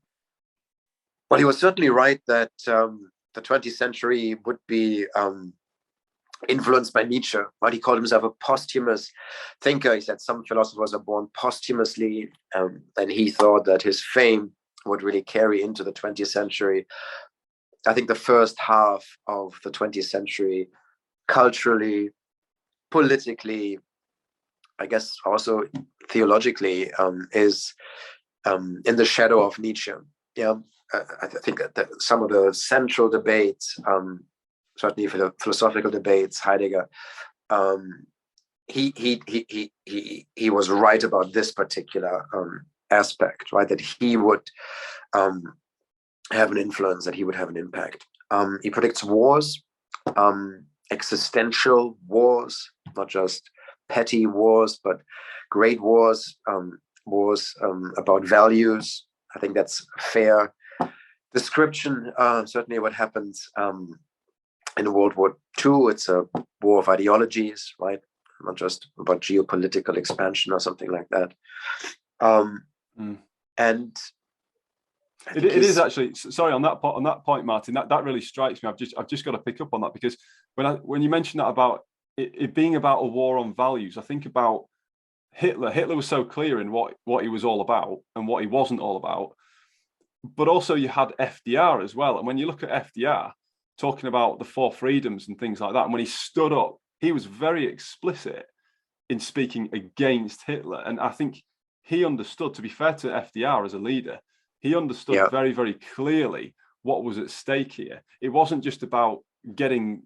Well, he was certainly right that the 20th century would be influenced by Nietzsche. Right? He called himself a posthumous thinker. He said some philosophers are born posthumously, and he thought that his fame would really carry into the 20th century. I think the first half of the 20th century, culturally, politically, I guess also theologically, is in the shadow of Nietzsche. I think that some of the central debates, certainly for the philosophical debates, Heidegger, he was right about this particular aspect, right? That he would have an influence, that he would have an impact. He predicts wars, existential wars, not just petty wars, but great wars, wars about values. I think that's a fair description. Certainly what happens in World War II, it's a war of ideologies, right? Not just about geopolitical expansion or something like that. And it is actually, sorry, on that point, Martin, that really strikes me. I've just got to pick up on that, because when you mention that about it being about a war on values, I think about Hitler. Hitler was so clear in what he was all about and what he wasn't all about. But also you had FDR as well. And when you look at FDR talking about the four freedoms and things like that, and when he stood up, he was very explicit in speaking against Hitler. And I think he understood, to be fair to FDR as a leader, he understood very, very clearly what was at stake here. It wasn't just about getting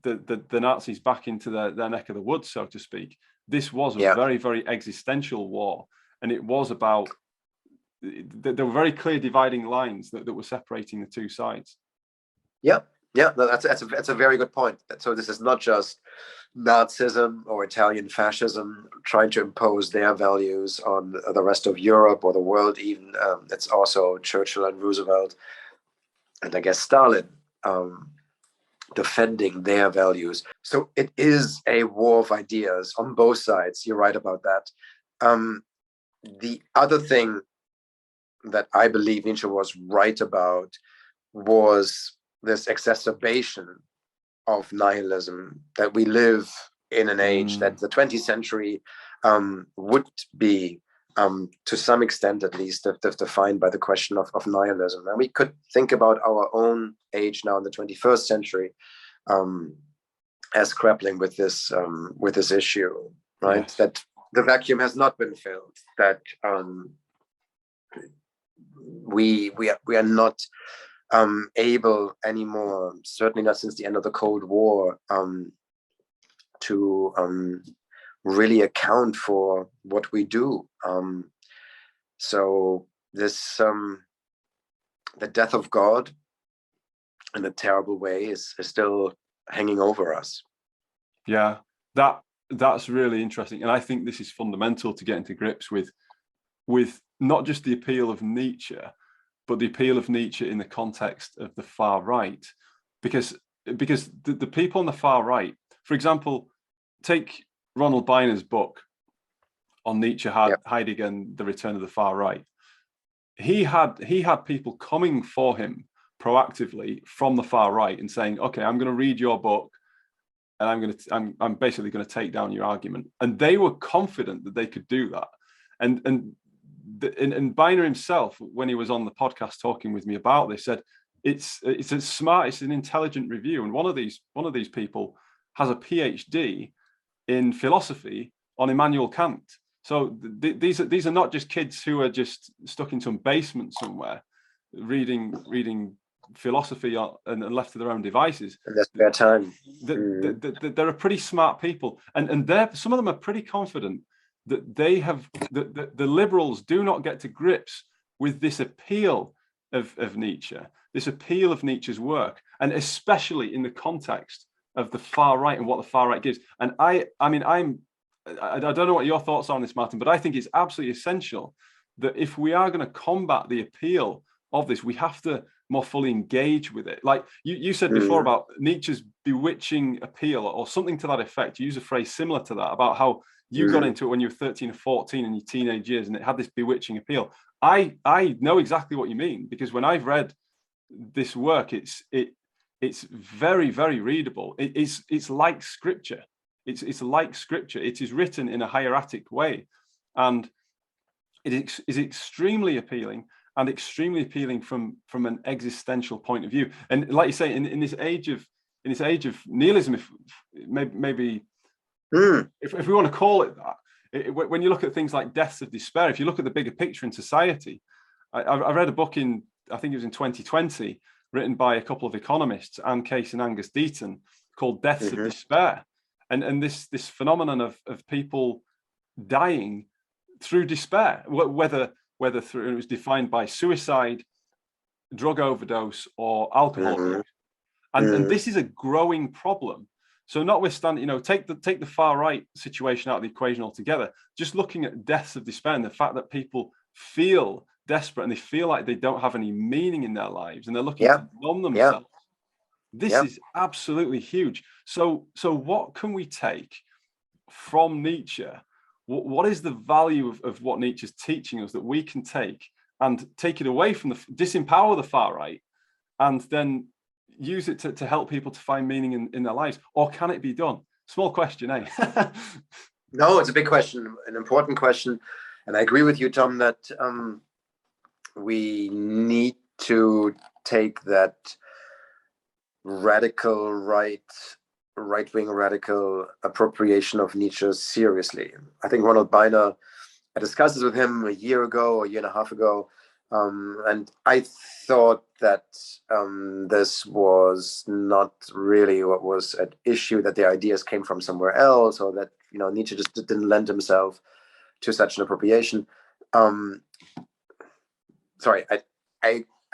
the Nazis back into their neck of the woods, so to speak. This was a very, very existential war. And it was about, there were very clear dividing lines that were separating the two sides. That's a very good point. So this is not just Nazism or Italian fascism trying to impose their values on the rest of Europe or the world even. It's also Churchill and Roosevelt, and I guess Stalin, defending their values. So it is a war of ideas on both sides. You're right about that. The other thing that I believe Nietzsche was right about was this exacerbation of nihilism, that we live in an age that the 20th century would be to some extent at least, defined by the question of nihilism. And we could think about our own age now in the 21st century as grappling with this issue, right? Yes. That the vacuum has not been filled, that we are not able anymore, certainly not since the end of the Cold War, to really account for what we do. So this the death of God in a terrible way is still hanging over us. Yeah, that's really interesting, and I think this is fundamental to getting to grips with not just the appeal of Nietzsche, but the appeal of Nietzsche in the context of the far right, because the people on the far right, for example, take Ronald Beiner's book on Nietzsche, Heidegger and the Return of the Far Right. He had people coming for him proactively from the far right and saying, okay, I'm going to read your book and I'm basically going to take down your argument. And they were confident that they could do that. And Beiner himself, when he was on the podcast talking with me about this, said it's a smart, it's an intelligent review. And one of these people has a PhD in philosophy on Immanuel Kant. So these are not just kids who are just stuck in some basement somewhere reading philosophy and left to their own devices. And that's their time. They're pretty smart people, and some of them are pretty confident that they have the liberals do not get to grips with this appeal of Nietzsche, this appeal of Nietzsche's work, and especially in the context of the far right and what the far right gives. And I don't know what your thoughts are on this, Martin, but I think it's absolutely essential that if we are going to combat the appeal of this, we have to more fully engage with it. Like you said before about Nietzsche's bewitching appeal or something to that effect. You use a phrase similar to that about how you got into it when you were 13 or 14 in your teenage years, and it had this bewitching appeal. I know exactly what you mean, because when I've read this work, it's very, very readable. It's like scripture. It's like scripture. It is written in a hieratic way, and it is extremely appealing, and extremely appealing from an existential point of view. And like you say, in this age of nihilism, if maybe if we want to call it that, when you look at things like deaths of despair, if you look at the bigger picture in society, I read a book I think it was in 2020, written by a couple of economists, Anne Case and Angus Deaton, called Deaths of Despair. And this phenomenon of people dying through despair, whether through, it was defined by suicide, drug overdose, or alcohol abuse. And this is a growing problem. So notwithstanding, take the far right situation out of the equation altogether, just looking at deaths of despair and the fact that people feel desperate and they feel like they don't have any meaning in their lives and they're looking to numb themselves. This is absolutely huge. So what can we take from Nietzsche? What is the value of what Nietzsche's teaching us that we can take and take it away from disempower the far right and then use it to help people to find meaning in their lives? Or can it be done? Small question, eh? No, it's a big question, an important question. And I agree with you, Tom, that we need to take that radical right-wing radical appropriation of Nietzsche seriously. I think Ronald Beiner, I discussed this with him a year ago, a year and a half ago, and I thought that this was not really what was at issue, that the ideas came from somewhere else, or that Nietzsche just didn't lend himself to such an appropriation. Sorry,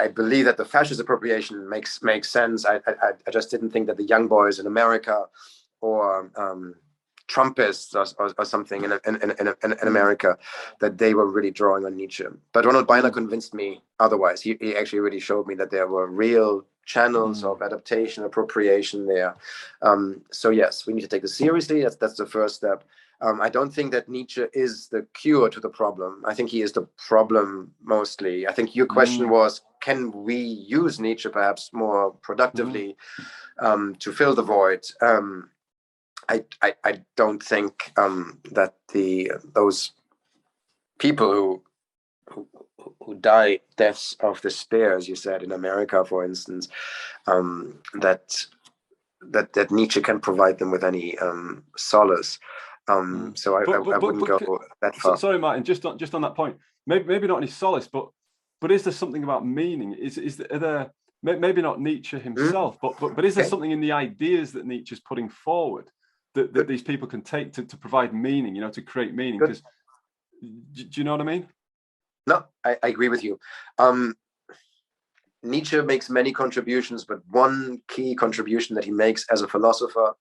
I believe that the fascist appropriation makes sense. I just didn't think that the young boys in America or Trumpists or something in America, that they were really drawing on Nietzsche. But Ronald Beiner convinced me otherwise. He actually really showed me that there were real channels of adaptation, appropriation there. So yes, we need to take this seriously. That's the first step. I don't think that Nietzsche is the cure to the problem. I think he is the problem mostly. I think your question was, can we use Nietzsche perhaps more productively to fill the void? I don't think that those people who die deaths of despair, as you said, in America, for instance, that Nietzsche can provide them with any solace. So I wouldn't go that far. Sorry, Martin. Just on that point, maybe not any solace, but is there something about meaning? Is there maybe not Nietzsche himself, but is there something in the ideas that Nietzsche's putting forward that these people can take to provide meaning? You know, to create meaning. Because do you know what I mean? No, I agree with you. Nietzsche makes many contributions, but one key contribution that he makes as a philosopher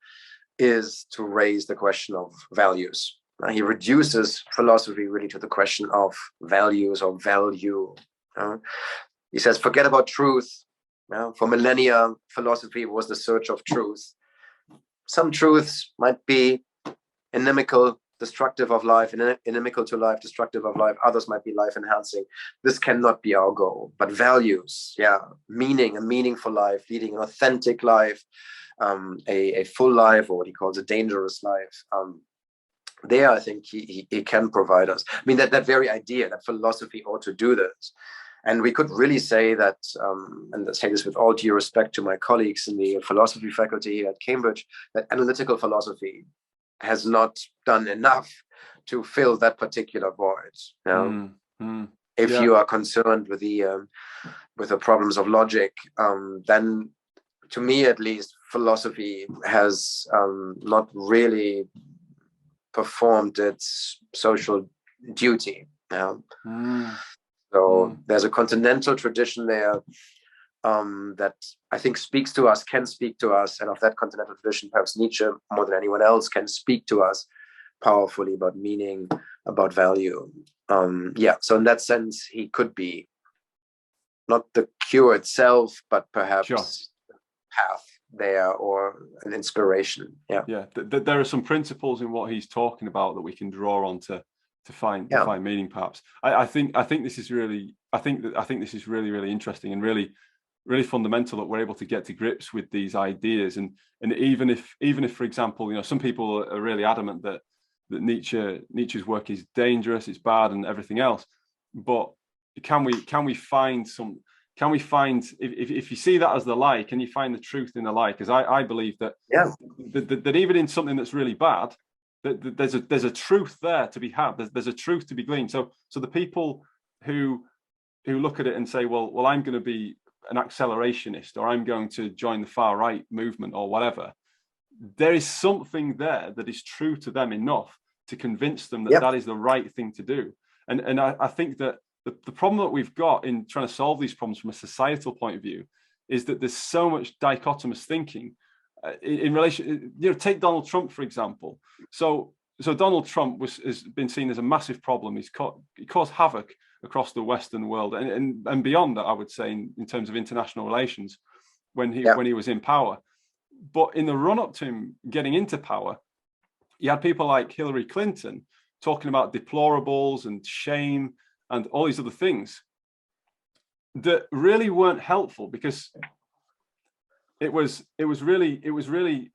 is to raise the question of values. He reduces philosophy really to the question of values or value. He says, forget about truth. For millennia, philosophy was the search of truth. Some truths might be inimical, destructive of life, inimical to life, destructive of life. Others might be life enhancing. This cannot be our goal. But values, meaning, a meaningful life, leading an authentic life, a full life, or what he calls a dangerous life. There, I think he can provide us. I mean, that very idea that philosophy ought to do this. And we could really say that, and I say this with all due respect to my colleagues in the philosophy faculty at Cambridge, that analytical philosophy has not done enough to fill that particular void. If you are concerned with the problems of logic, then, to me at least, philosophy has not really performed its social duty. So there's a continental tradition there that I think speaks to us, can speak to us, and of that continental tradition, perhaps Nietzsche, more than anyone else, can speak to us powerfully about meaning, about value. So in that sense, he could be not the cure itself, but perhaps a path there or an inspiration. There are some principles in what he's talking about that we can draw on to find meaning, perhaps. I think this is really this is really interesting and really fundamental that we're able to get to grips with these ideas. And even if for example, you know, some people are really adamant that Nietzsche's work is dangerous, it's bad, and everything else. But can we find if you see that as the lie, can you find the truth in the lie? Because I believe that that even in something that's really bad, there's a truth there to be had. There's a truth to be gleaned. So the people who look at it and say, well, I'm going to be an accelerationist, or I'm going to join the far right movement, or whatever, there is something there that is true to them enough to convince them that that is the right thing to do. And I think that the problem that we've got in trying to solve these problems from a societal point of view is that there's so much dichotomous thinking in relation. You know, take Donald Trump, for example. So Donald Trump has been seen as a massive problem. He caused havoc across the Western world and beyond that, I would say, in terms of international relations when he was in power. But in the run-up to him getting into power, you had people like Hillary Clinton talking about deplorables and shame and all these other things that really weren't helpful, because it was really,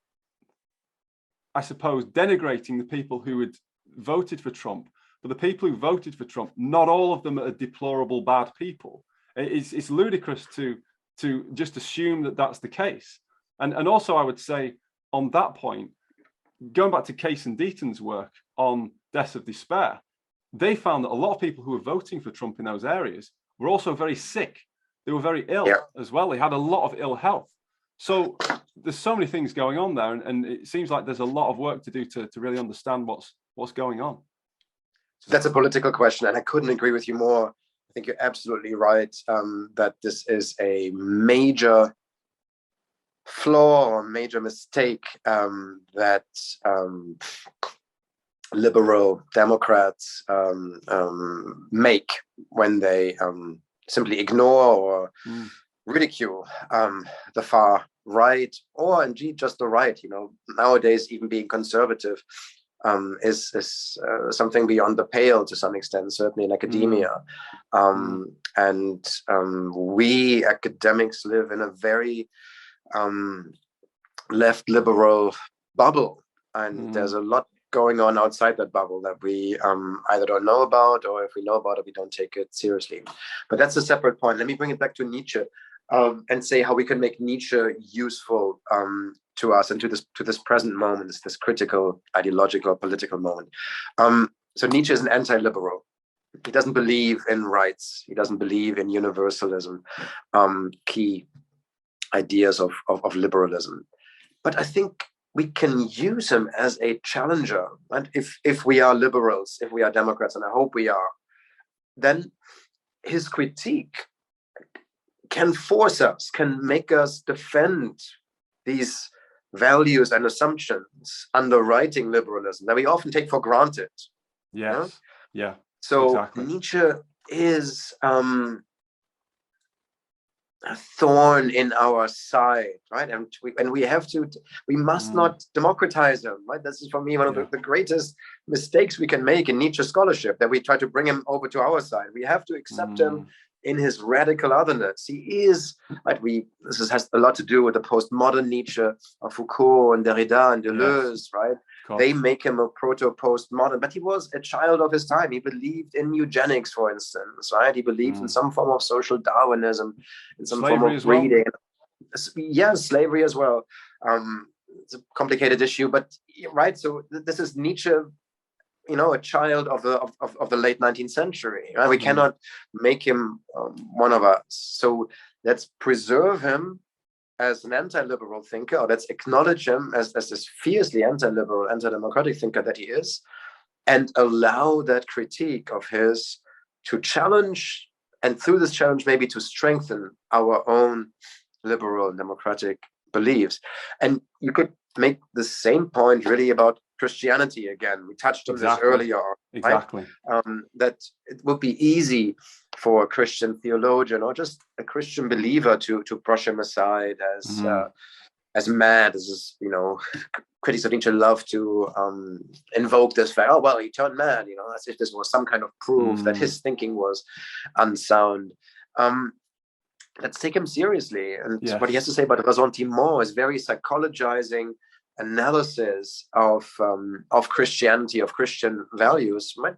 I suppose, denigrating the people who had voted for Trump. But the people who voted for Trump, not all of them are deplorable, bad people. It's ludicrous to just assume that that's the case. And also, I would say on that point, going back to Case and Deaton's work on Deaths of Despair, they found that a lot of people who were voting for Trump in those areas were also very sick. They were very ill as well. They had a lot of ill health. So there's so many things going on there, and it seems like there's a lot of work to do to really understand what's going on. That's a political question, and I couldn't agree with you more. I think you're absolutely right that this is a major flaw or major mistake that liberal Democrats make when they simply ignore or ridicule the far right, or indeed just the right. You know, nowadays even being conservative is something beyond the pale to some extent, certainly in academia. And we academics live in a very left liberal bubble, and there's a lot going on outside that bubble that we either don't know about, or if we know about it, we don't take it seriously. But that's a separate point. Let me bring it back to Nietzsche and say how we can make Nietzsche useful to us and to this present moment, this critical, ideological, political moment. So Nietzsche is an anti-liberal. He doesn't believe in rights. He doesn't believe in universalism, key ideas of liberalism. But I think we can use him as a challenger. And if we are liberals, if we are Democrats, and I hope we are, then his critique can force us, can make us defend these values and assumptions underwriting liberalism that we often take for granted. Yes. Yeah. So exactly. Nietzsche is a thorn in our side, right? And we must not democratize him, right? This is for me one of the greatest mistakes we can make in Nietzsche scholarship, that we try to bring him over to our side. We have to accept him in his radical otherness. He is, right? This has a lot to do with the postmodern Nietzsche of Foucault and Derrida and Deleuze, right? They make him a proto-postmodern, but he was a child of his time. He believed in eugenics, for instance, right? He believed in some form of social Darwinism, in some slavery form of breeding. Yeah, slavery as well. It's a complicated issue, but right. So this is Nietzsche, a child of the late 19th century. Right? We cannot make him one of us. So let's preserve him as an anti-liberal thinker, or let's acknowledge him as this fiercely anti-liberal, anti-democratic thinker that he is, and allow that critique of his to challenge, and through this challenge maybe to strengthen our own liberal and democratic beliefs. And you could make the same point really about Christianity again. We touched on this earlier, right? Exactly. That it would be easy for a Christian theologian or just a Christian believer to brush him aside as mad, as critics of Nietzsche love to invoke this fact. Oh well, he turned mad, as if this was some kind of proof that his thinking was unsound. Let's take him seriously, and what he has to say about ressentiment is very psychologizing analysis of Christianity, of Christian values, right?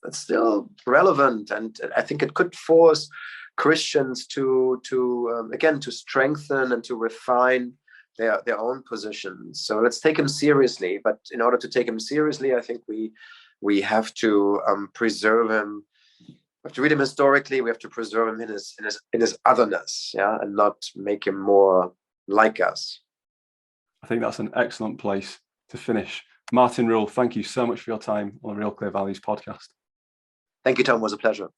That's still relevant, and I think it could force Christians to again to strengthen and to refine their own positions. So let's take him seriously. But in order to take him seriously, I think we have to preserve him. We have to read him historically. We have to preserve him in his otherness, and not make him more like us. I think that's an excellent place to finish. Martin Ruehl, thank you so much for your time on the Real Clear Values podcast. Thank you, Tom. It was a pleasure.